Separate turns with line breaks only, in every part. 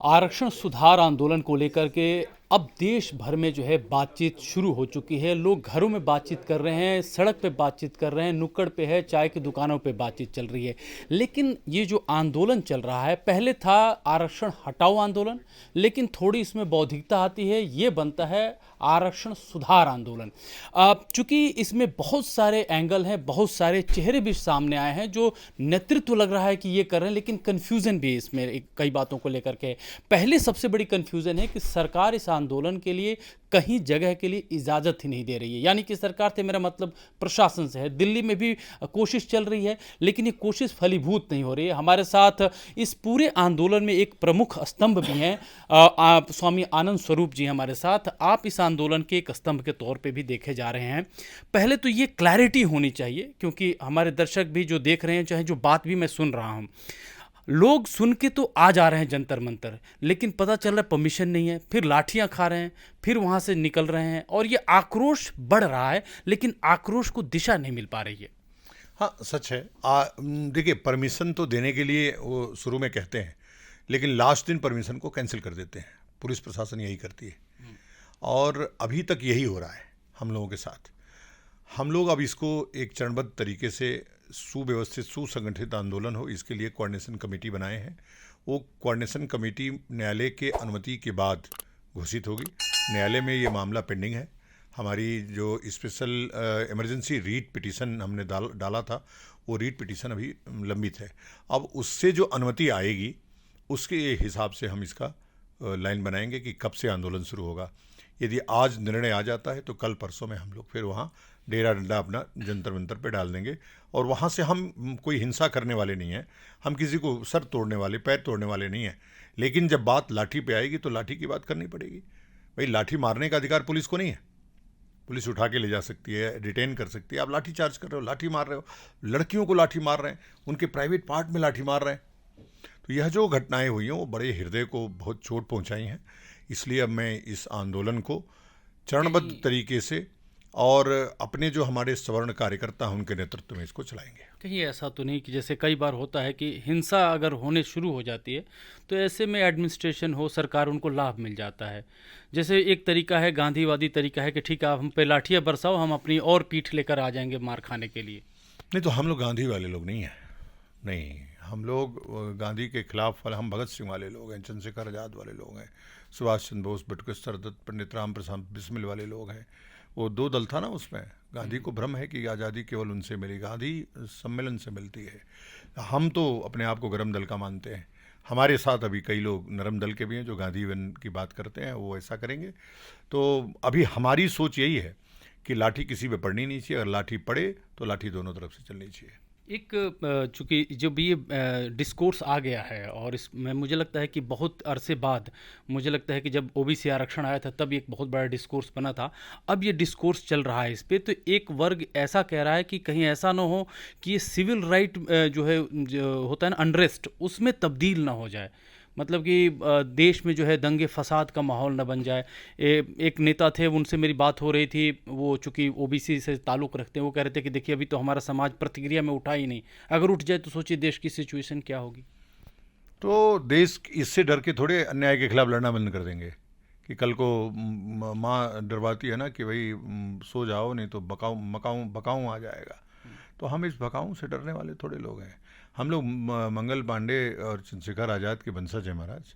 आरक्षण सुधार आंदोलन को लेकर के अब देश भर में जो है बातचीत शुरू हो चुकी है। लोग घरों में बातचीत कर रहे हैं, सड़क पे बातचीत कर रहे हैं, नुक्कड़ पे है, चाय की दुकानों पे बातचीत चल रही है। लेकिन ये जो आंदोलन चल रहा है, पहले था आरक्षण हटाओ आंदोलन, लेकिन थोड़ी इसमें बौद्धिकता आती है, ये बनता है आरक्षण सुधार आंदोलन। चूंकि इसमें बहुत सारे एंगल हैं, बहुत सारे चेहरे भी सामने आए हैं, जो नेतृत्व लग रहा है कि ये कर रहे हैं, लेकिन कन्फ्यूज़न भी इसमें कई बातों को लेकर के। पहले सबसे बड़ी कन्फ्यूज़न है कि सरकार इस आंदोलन के लिए कहीं जगह के लिए इजाज़त ही नहीं दे रही है। यानी कि सरकार से मेरा मतलब प्रशासन से है। दिल्ली में भी कोशिश चल रही है, लेकिन ये कोशिश फलीभूत नहीं हो रही है। हमारे साथ इस पूरे आंदोलन में एक प्रमुख स्तंभ भी हैं, स्वामी आनंद स्वरूप जी हमारे साथ। आप इस आंदोलन के एक स्तंभ के तौर पे भी देखे जा रहे हैं। पहले तो ये क्लैरिटी होनी चाहिए, क्योंकि हमारे दर्शक भी जो देख रहे हैं, चाहे जो बात भी मैं सुन रहा हूँ, लोग सुन के तो आ जा रहे हैं जंतर मंतर, लेकिन पता चल रहा है परमिशन नहीं है, फिर लाठियां खा रहे हैं, फिर वहां से निकल रहे हैं, और ये आक्रोश बढ़ रहा है, लेकिन आक्रोश को दिशा नहीं मिल पा रही है।
हाँ, सच है। देखिए, परमिशन तो देने के लिए वो शुरू में कहते हैं, लेकिन लास्ट दिन परमिशन को कैंसिल कर देते हैं। पुलिस प्रशासन यही करती है, और अभी तक यही हो रहा है हम लोगों के साथ। हम लोग अब इसको एक चरणबद्ध तरीके से सुव्यवस्थित सुसंगठित आंदोलन हो, इसके लिए कोऑर्डिनेशन कमेटी बनाए हैं। वो कोऑर्डिनेशन कमेटी न्यायालय के अनुमति के बाद घोषित होगी। न्यायालय में ये मामला पेंडिंग है। हमारी जो स्पेशल इमरजेंसी रीट पिटीशन हमने डाला था, वो रीट पिटीशन अभी लंबित है। अब उससे जो अनुमति आएगी, उसके हिसाब से हम इसका लाइन बनाएंगे कि कब से आंदोलन शुरू होगा। यदि आज निर्णय आ जाता है तो कल परसों में हम लोग फिर वहाँ डेरा डंडा अपना जंतर मंतर पे डाल देंगे, और वहाँ से हम कोई हिंसा करने वाले नहीं हैं। हम किसी को सर तोड़ने वाले, पैर तोड़ने वाले नहीं हैं। लेकिन जब बात लाठी पे आएगी तो लाठी की बात करनी पड़ेगी। भाई, लाठी मारने का अधिकार पुलिस को नहीं है। पुलिस उठा के ले जा सकती है, डिटेन कर सकती है। आप लाठी चार्ज कर रहे हो, लाठी मार रहे हो, लड़कियों को लाठी मार रहे हैं, उनके प्राइवेट पार्ट में लाठी मार रहे हैं। तो यह जो घटनाएं हुई हैं वो बड़े हृदय को बहुत चोट पहुंचाई हैं। इसलिए अब मैं इस आंदोलन को चरणबद्ध तरीके से और अपने जो हमारे सवर्ण कार्यकर्ता हैं उनके नेतृत्व में इसको चलाएंगे।
कहीं ऐसा तो नहीं कि जैसे कई बार होता है कि हिंसा अगर होने शुरू हो जाती है, तो ऐसे में एडमिनिस्ट्रेशन हो, सरकार, उनको लाभ मिल जाता है। जैसे एक तरीका है, गांधीवादी तरीका है कि ठीक है, आप हम पे लाठियाँ बरसाओ, हम अपनी और पीठ लेकर आ जाएंगे मार खाने के लिए।
नहीं, तो हम लोग गांधी वाले लोग नहीं हैं। नहीं, हम लोग गांधी के खिलाफ वाले, हम भगत सिंह वाले लोग हैं, चंद्रशेखर आज़ाद वाले लोग हैं, सुभाष चंद्र बोस, बटुकेश्वर दत्त, पंडित राम प्रसाद बिस्मिल वाले लोग हैं। वो दो दल था ना उसमें। गांधी को भ्रम है कि आज़ादी केवल उनसे मिली, गांधी सम्मेलन से मिलती है। हम तो अपने आप को गरम दल का मानते हैं। हमारे साथ अभी कई लोग नरम दल के भी हैं जो गांधीवन की बात करते हैं, वो ऐसा करेंगे। तो अभी हमारी सोच यही है कि लाठी किसी पे पड़नी नहीं चाहिए। अगर लाठी पड़े तो लाठी दोनों तरफ से चलनी चाहिए।
एक चूँकि जो भी ये डिस्कोर्स आ गया है, और इसमें मुझे लगता है कि बहुत अरसे बाद, मुझे लगता है कि जब ओबीसी आरक्षण आया था तब एक बहुत बड़ा डिस्कोर्स बना था। अब ये डिस्कोर्स चल रहा है इस पे, तो एक वर्ग ऐसा कह रहा है कि कहीं ऐसा ना हो कि ये सिविल राइट जो है, जो होता है ना अनरेस्ट, उसमें तब्दील ना हो जाए। मतलब कि देश में जो है दंगे फसाद का माहौल न बन जाए। एक नेता थे, उनसे मेरी बात हो रही थी, वो चूँकि ओबीसी से ताल्लुक़ रखते हैं, वो कह रहे थे कि देखिए, अभी तो हमारा समाज प्रतिक्रिया में उठा ही नहीं, अगर उठ जाए तो सोचिए देश की सिचुएशन क्या होगी।
तो देश इससे डर के थोड़े अन्याय के खिलाफ लड़ना बंद कर देंगे कि कल को माँ डरवाती है ना कि भाई सो जाओ, नहीं तो बकाऊं आ जाएगा। तो हम इस बकाऊं से डरने वाले थोड़े लोग हैं। हम लोग मंगल पांडे और चंद्रशेखर आज़ाद के वंशज हैं महाराज।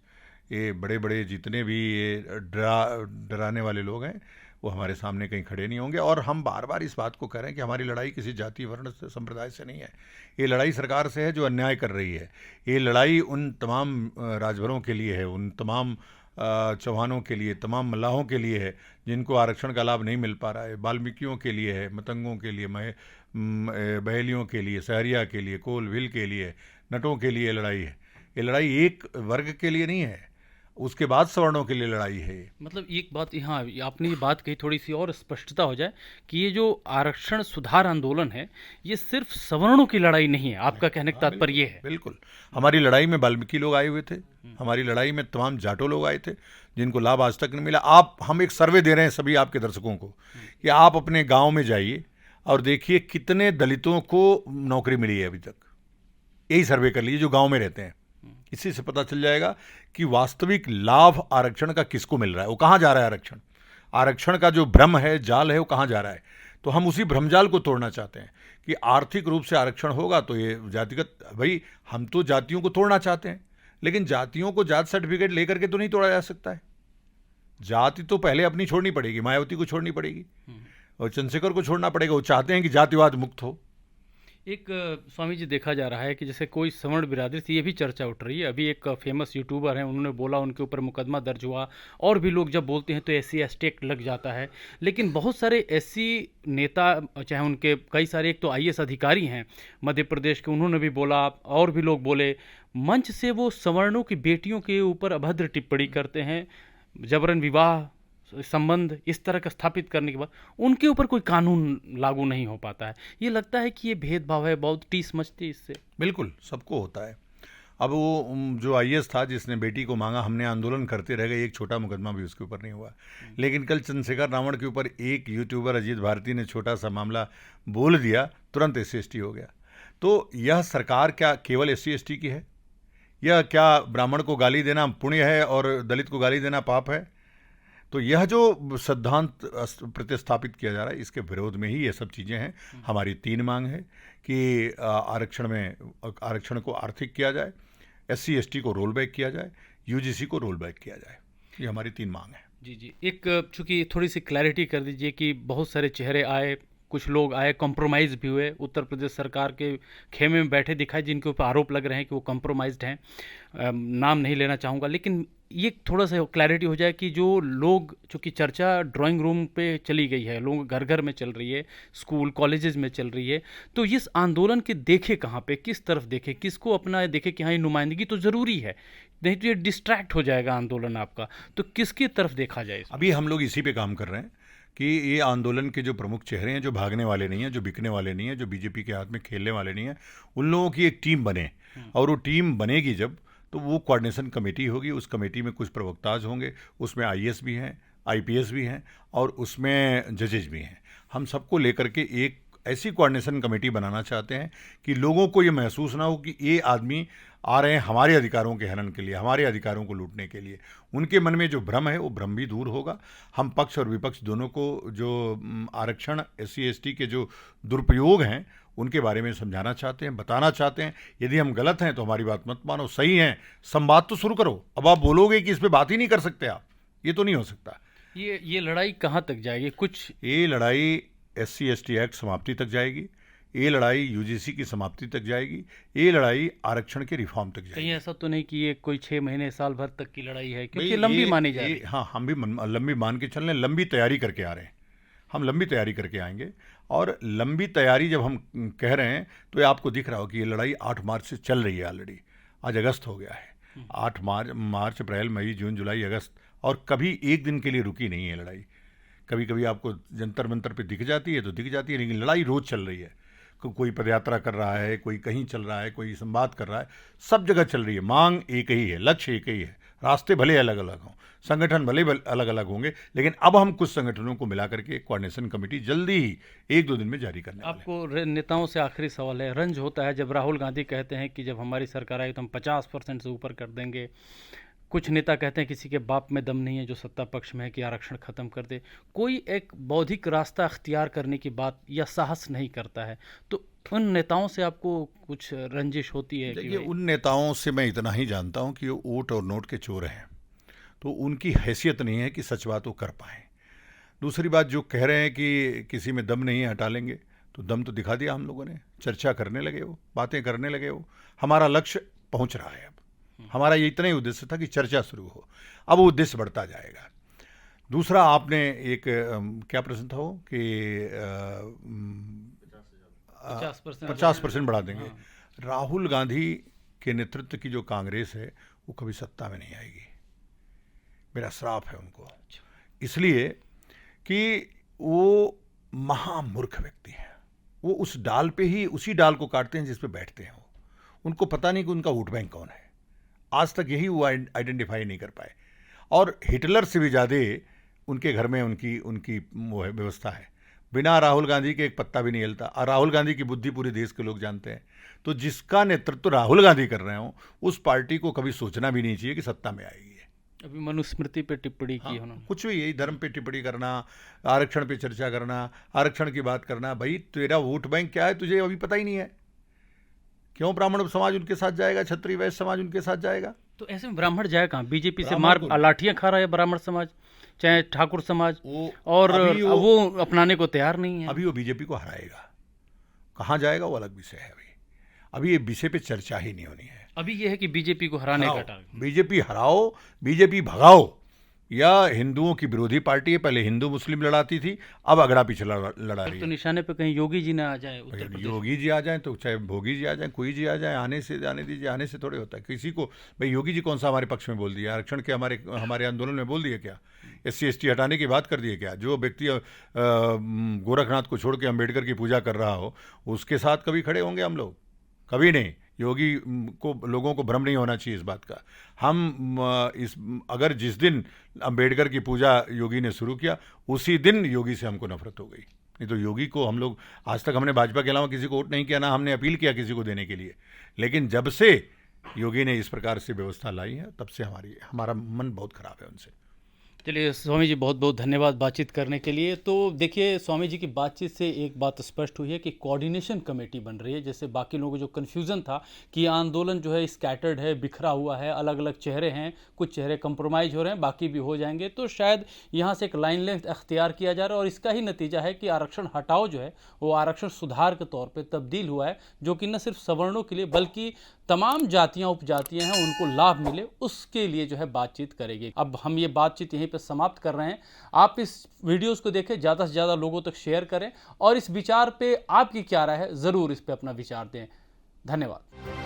ये बड़े बड़े जितने भी ये डराने वाले लोग हैं, वो हमारे सामने कहीं खड़े नहीं होंगे। और हम बार बार इस बात को कह रहे हैं कि हमारी लड़ाई किसी जाति वर्ण संप्रदाय से नहीं है। ये लड़ाई सरकार से है जो अन्याय कर रही है। ये लड़ाई उन तमाम राजभरों के लिए है, उन तमाम चौहानों के लिए, तमाम मल्लाहों के लिए है जिनको आरक्षण का लाभ नहीं मिल पा रहा है, वाल्मीकियों के लिए है, मतंगों के लिए, बहेलियों के लिए, सहरिया के लिए, कोल भील के लिए, नटों के लिए लड़ाई है। ये लड़ाई एक वर्ग के लिए नहीं है, उसके बाद सवर्णों के लिए लड़ाई है।
मतलब एक बात यहाँ आपने ये बात कही, थोड़ी सी और स्पष्टता हो जाए कि ये जो आरक्षण सुधार आंदोलन है, ये सिर्फ सवर्णों की लड़ाई नहीं है, आपका कहने का तात्पर्य ये है।
बिल्कुल। हमारी लड़ाई में वाल्मीकि लोग आए हुए थे, हमारी लड़ाई में तमाम जाटों लोग आए थे जिनको लाभ आज तक नहीं मिला। हम एक सर्वे दे रहे हैं सभी आपके दर्शकों को कि आप अपने गाँव में जाइए और देखिए कितने दलितों को नौकरी मिली है अभी तक। यही सर्वे कर लीजिए जो गाँव में रहते हैं। इसी से पता चल जाएगा कि वास्तविक लाभ आरक्षण का किसको मिल रहा है, वो कहाँ जा रहा है। आरक्षण आरक्षण का जो भ्रम है, जाल है, वो कहाँ जा रहा है। तो हम उसी भ्रमजाल को तोड़ना चाहते हैं कि आर्थिक रूप से आरक्षण होगा तो ये जातिगत, भाई हम तो जातियों को तोड़ना चाहते हैं, लेकिन जातियों को जात सर्टिफिकेट लेकर के तो नहीं तोड़ा जा सकता है। जाति तो पहले अपनी छोड़नी पड़ेगी, मायावती को छोड़नी पड़ेगी और चंद्रशेखर को छोड़ना पड़ेगा। वो चाहते हैं कि जातिवाद मुक्त हो।
एक स्वामी जी देखा जा रहा है कि जैसे कोई सवर्ण बिरादरी से ये भी चर्चा उठ रही है। अभी एक फेमस यूट्यूबर हैं, उन्होंने बोला उनके ऊपर मुकदमा दर्ज हुआ, और भी लोग जब बोलते हैं तो SC ST एक्ट लग जाता है। लेकिन बहुत सारे SC नेता, चाहे उनके कई सारे, एक तो IAS अधिकारी हैं मध्य प्रदेश के, उन्होंने भी बोला, और भी लोग बोले, मंच से वो सवर्णों की बेटियों के ऊपर अभद्र टिप्पणी करते हैं, जबरन विवाह संबंध इस तरह का स्थापित करने के बाद उनके ऊपर कोई कानून लागू नहीं हो पाता है। ये लगता है कि ये भेदभाव है, बहुत टीस मचती है इससे।
बिल्कुल सबको होता है। अब वो जो IAS था जिसने बेटी को मांगा, हमने आंदोलन करते रह गए, एक छोटा मुकदमा भी उसके ऊपर नहीं हुआ। लेकिन कल चंद्रशेखर रावण के ऊपर एक यूट्यूबर अजीत भारती ने छोटा सा मामला बोल दिया, तुरंत SC ST हो गया। तो यह सरकार क्या केवल SC ST की है? यह क्या ब्राह्मण को गाली देना पुण्य है और दलित को गाली देना पाप है? तो यह जो सिद्धांत प्रतिस्थापित किया जा रहा है, इसके विरोध में ही ये सब चीज़ें हैं। हमारी 3 मांग है कि आरक्षण को आर्थिक किया जाए, SC ST को रोल बैक किया जाए, UGC को रोल बैक किया जाए। ये हमारी 3 मांग है।
जी। एक चूँकि थोड़ी सी क्लैरिटी कर दीजिए कि बहुत सारे चेहरे आए, कुछ लोग आए, कॉम्प्रोमाइज़ भी हुए, उत्तर प्रदेश सरकार के खेमे में बैठे दिखाए, जिनके ऊपर आरोप लग रहे हैं कि वो कॉम्प्रोमाइज़्ड हैं। नाम नहीं लेना चाहूँगा, लेकिन ये थोड़ा सा क्लैरिटी हो जाए कि जो लोग, चूँकि चर्चा ड्राइंग रूम पे चली गई है, लोग घर घर में चल रही है, स्कूल कॉलेजेस में चल रही है, तो इस आंदोलन के देखे कहाँ पे, किस तरफ देखे, किसको अपना देखे कि हाँ ये नुमाइंदगी तो ज़रूरी है, नहीं तो ये डिस्ट्रैक्ट हो जाएगा आंदोलन आपका। तो किसकी तरफ देखा जाए?
अभी हम लोग इसी पे काम कर रहे हैं कि ये आंदोलन के जो प्रमुख चेहरे हैं, जो भागने वाले नहीं हैं, जो बिकने वाले नहीं हैं, जो BJP के हाथ में खेलने वाले नहीं हैं, उन लोगों की एक टीम बने। और वो टीम बनेगी जब, तो वो कोऑर्डिनेशन कमेटी होगी। उस कमेटी में कुछ प्रवक्ताज होंगे, उसमें IAS भी हैं, IPS भी हैं और उसमें जजेज भी हैं। हम सबको लेकर के एक ऐसी कोऑर्डिनेशन कमेटी बनाना चाहते हैं कि लोगों को ये महसूस ना हो कि ये आदमी आ रहे हैं हमारे अधिकारों के हनन के लिए, हमारे अधिकारों को लूटने के लिए। उनके मन में जो भ्रम है, वो भ्रम भी दूर होगा। हम पक्ष और विपक्ष दोनों को जो आरक्षण SC ST के जो दुरुपयोग हैं, उनके बारे में समझाना चाहते हैं, बताना चाहते हैं। यदि हम गलत हैं तो हमारी बात मत मानो, सही हैं संवाद तो शुरू करो। अब आप बोलोगे कि इस पर बात ही नहीं कर सकते आप, ये तो नहीं हो सकता।
ये लड़ाई कहाँ तक जाएगी?
ये लड़ाई SC ST एक्ट समाप्ति तक जाएगी, ये लड़ाई UGC की समाप्ति तक जाएगी, ये लड़ाई आरक्षण के रिफॉर्म तक जाएगी।
कहीं ऐसा तो नहीं कि ये कोई 6 महीने साल भर तक की लड़ाई है, क्योंकि लंबी मानी जा रही है।
हाँ, हम भी लंबी मान के चल रहे हैं, लंबी तैयारी करके आ रहे हैं। हम लंबी तैयारी करके आएंगे। और लंबी तैयारी जब हम कह रहे हैं तो ये आपको दिख रहा हो कि ये लड़ाई 8 मार्च से चल रही है ऑलरेडी। आज अगस्त हो गया है। 8 मार्च, अप्रैल, मई, जून, जुलाई, अगस्त, और कभी एक दिन के लिए रुकी नहीं है लड़ाई। कभी कभी आपको जंतर मंतर पे दिख जाती है तो दिख जाती है, लेकिन लड़ाई रोज चल रही है। कोई पदयात्रा कर रहा है, कोई कहीं चल रहा है, कोई संवाद कर रहा है, सब जगह चल रही है। मांग एक ही है, लक्ष्य एक ही है। रास्ते भले अलग अलग हों, संगठन भले अलग अलग होंगे, लेकिन अब हम कुछ संगठनों को मिला करके कोऑर्डिनेशन कमेटी जल्दी ही 1-2 दिन में जारी करने वाले हैं।
आपको नेताओं से आखिरी सवाल है, रंज होता है जब राहुल गांधी कहते हैं कि जब हमारी सरकार आई तो हम 50% से ऊपर कर देंगे। कुछ नेता कहते हैं किसी के बाप में दम नहीं है जो सत्ता पक्ष में है कि आरक्षण खत्म कर दे। कोई एक बौद्धिक रास्ता अख्तियार करने की बात या साहस नहीं करता है। तो उन नेताओं से आपको कुछ रंजिश होती है?
देखिए, उन नेताओं से मैं इतना ही जानता हूं कि वो वोट और नोट के चोर हैं, तो उनकी हैसियत नहीं है कि सच बात वो कर पाएँ। दूसरी बात, जो कह रहे हैं कि किसी में दम नहीं है हटा लेंगे, तो दम तो दिखा दिया हम लोगों ने। चर्चा करने लगे वो, बातें करने लगे वो। हमारा लक्ष्य पहुंच रहा है। अब हमारा ये इतना ही उद्देश्य था कि चर्चा शुरू हो, अब वो उद्देश्य बढ़ता जाएगा। दूसरा, आपने एक क्या प्रश्न था वो कि 50% बढ़ा देंगे। राहुल गांधी के नेतृत्व की जो कांग्रेस है वो कभी सत्ता में नहीं आएगी। मेरा श्राप है उनको, इसलिए कि वो महामूर्ख व्यक्ति हैं। वो उस डाल पे ही, उसी डाल को काटते हैं जिस पे बैठते हैं वो। उनको पता नहीं कि उनका वोट बैंक कौन है। आज तक यही वो आइडेंटिफाई नहीं कर पाए। और हिटलर से भी ज़्यादा उनके घर में उनकी वो है व्यवस्था है। बिना राहुल गांधी के एक पत्ता भी नहीं हिलता, और राहुल गांधी की बुद्धि पूरे देश के लोग जानते हैं। तो जिसका नेतृत्व राहुल गांधी कर रहे हो, उस पार्टी को कभी सोचना भी नहीं चाहिए कि सत्ता में आएगी।
अभी मनुस्मृति पे टिप्पणी की उन्होंने।
कुछ भी, यही धर्म पे टिप्पणी करना, आरक्षण पे चर्चा करना, आरक्षण की बात करना। भाई तेरा वोट बैंक क्या है तुझे अभी पता ही नहीं है। क्यों ब्राह्मण समाज उनके साथ जाएगा, क्षत्रिय वैश्य समाज उनके साथ जाएगा?
तो ऐसे में ब्राह्मण जाए कहाँ? बीजेपी से मार लाठियां खा रहा है ब्राह्मण समाज, चाहे ठाकुर समाज, और वो अपनाने को तैयार नहीं है।
अभी वो बीजेपी को हराएगा, कहाँ जाएगा वो अलग विषय है। अभी ये विषय पे चर्चा ही नहीं होनी है।
अभी ये है कि बीजेपी को हराने का टारगेट।
बीजेपी हराओ, बीजेपी भगाओ। या हिंदुओं की विरोधी पार्टी है, पहले हिंदू मुस्लिम लड़ाती थी, अब अगड़ा पीछे लड़ा रही है।
तो निशाने पे कहीं योगी जी ना आ जाए, उत्तर प्रदेश।
योगी जी आ जाए तो चाहे भोगी जी आ जाए, कोई जी आ जाए, आने दीजिए। आने से थोड़े होता है किसी को। भाई योगी जी कौन सा हमारे पक्ष में बोल दिया? आरक्षण के हमारे आंदोलन में बोल दिए क्या? SC ST हटाने की बात कर दिए क्या? जो व्यक्ति गोरखनाथ को छोड़ के अम्बेडकर की पूजा कर रहा हो, उसके साथ कभी खड़े होंगे हम लोग? कभी नहीं। योगी को, लोगों को भ्रम नहीं होना चाहिए इस बात का। अगर जिस दिन अंबेडकर की पूजा योगी ने शुरू किया, उसी दिन योगी से हमको नफरत हो गई। नहीं तो योगी को हम लोग, आज तक हमने भाजपा के अलावा किसी को वोट नहीं किया, ना हमने अपील किया किसी को देने के लिए। लेकिन जब से योगी ने इस प्रकार से व्यवस्था लाई है, तब से हमारा मन बहुत खराब है उनसे।
चलिए स्वामी जी, बहुत बहुत धन्यवाद बातचीत करने के लिए। तो देखिए, स्वामी जी की बातचीत से एक बात स्पष्ट हुई है कि कोऑर्डिनेशन कमेटी बन रही है। जैसे बाकी लोगों को जो कन्फ्यूज़न था कि आंदोलन जो है स्कैटर्ड है, बिखरा हुआ है, अलग अलग चेहरे हैं, कुछ चेहरे कंप्रोमाइज़ हो रहे हैं, बाकी भी हो जाएंगे, तो शायद यहाँ से एक लाइन लेंथ अख्तियार किया जा रहा है। और इसका ही नतीजा है कि आरक्षण हटाओ जो है वो आरक्षण सुधार के तौर पर तब्दील हुआ है, जो कि न सिर्फ सवर्णों के लिए बल्कि तमाम जातियाँ उपजातियाँ हैं उनको लाभ मिले, उसके लिए जो है बातचीत करेगी। अब हम ये बातचीत यहीं पे समाप्त कर रहे हैं। आप इस वीडियोस को देखें, ज़्यादा से ज़्यादा लोगों तक शेयर करें, और इस विचार पे आपकी क्या राय है ज़रूर इस पे अपना विचार दें। धन्यवाद।